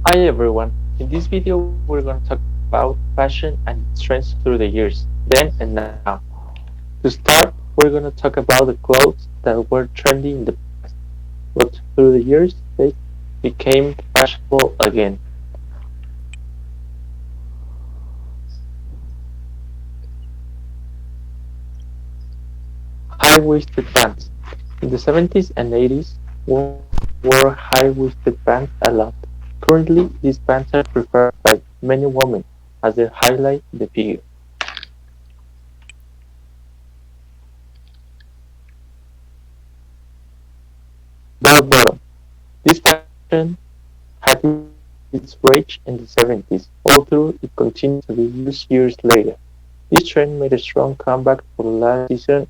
Hi everyone, in this video we're going to talk about fashion and its trends through the years, then and now. To start, we're going to talk about the clothes that were trendy in the past, but through the years they became fashionable again. High-waisted pants. In the 70s and 80s, women wore high-waisted pants a lot. Currently, these pants are preferred by many women as they highlight the figure. Bell bottom. This fashion had its rage in the 70s, although it continued to be used years later. This trend made a strong comeback for last season.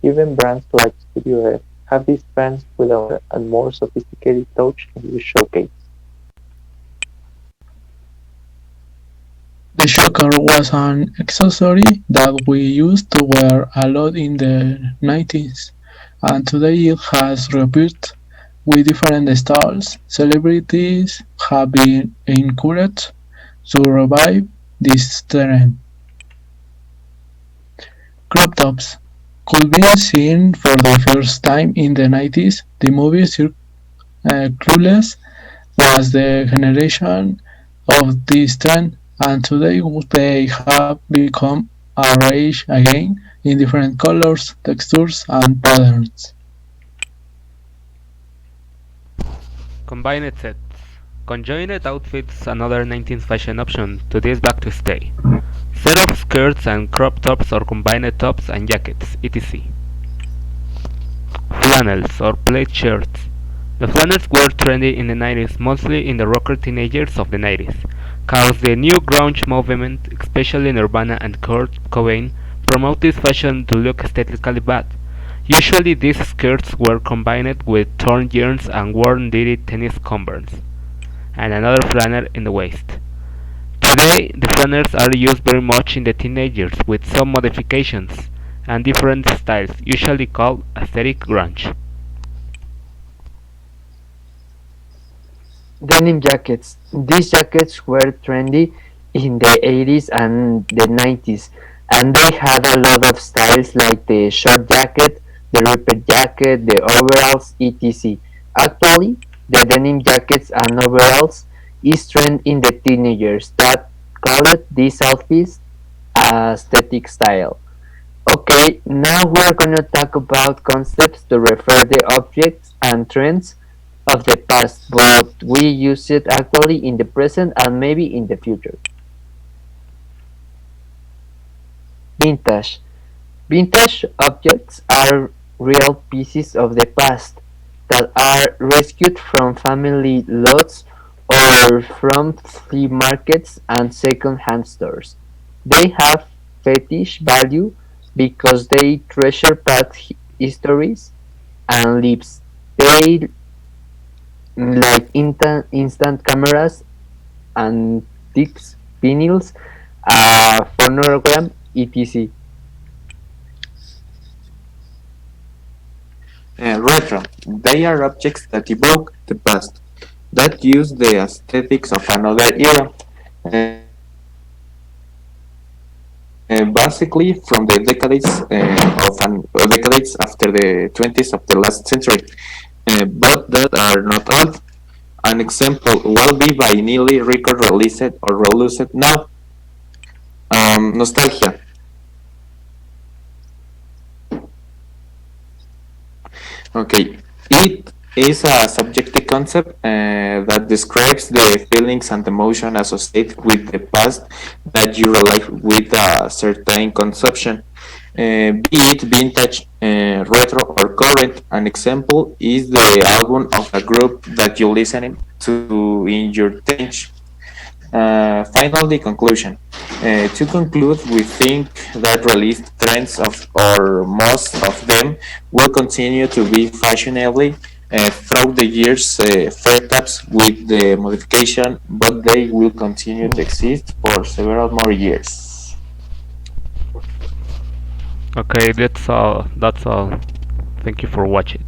Even brands like Studio F have these pants with a modern and more sophisticated touch in their showcase. The choker was an accessory that we used to wear a lot in the 90s, and today it has reappeared with different styles. Celebrities have been encouraged to revive this trend. Crop tops could be seen for the first time in the 90s. The movie Clueless was the generation of this trend, and today they have become a rage again in different colors, textures, and patterns. Combined sets. Conjoined outfits another 19th fashion option to this back to stay. Set of skirts and crop tops or combined tops and jackets, etc. Flannels or plaid shirts. The flannels were trendy in the 90s, mostly in the rocker teenagers of the 90s, cause the new grunge movement, especially Nirvana and Kurt Cobain, promote this fashion to look aesthetically bad. Usually these skirts were combined with torn jeans and worn dirty tennis Converse, and another flannel in the waist. Today, the flannels are used very much in the teenagers with some modifications and different styles, usually called aesthetic grunge. Denim jackets. These jackets were trendy in the 80s and the 90s, and they had a lot of styles like the short jacket, the ripped jacket, the overalls, etc. Actually, the denim jackets and overalls is trend in the teenagers that called these outfits aesthetic style. Okay, now we're gonna talk about concepts to refer the objects and trends of the past, but we use it actually in the present and maybe in the future. Vintage. Vintage objects are real pieces of the past that are rescued from family lots or from flea markets and second-hand stores. They have fetish value because they treasure past histories and lives. They like instant cameras, antiques, vinyls, phonogram, etc. Retro. They are objects that evoke the past, that use the aesthetics of another era, basically from the decades after the 20s of the last century, but that are not old. An example will be vinyl record released now. Nostalgia. Okay, it is a subjective concept that describes the feelings and emotion associated with the past that you relate with a certain consumption, be it vintage, retro, or current. An example is the album of a group that you listening to in your teens. Finally, conclusion. To conclude, we think that released trends or most of them will continue to be fashionably throughout the years, perhaps with the modification, but they will continue to exist for several more years. Okay, that's all. That's all. Thank you for watching.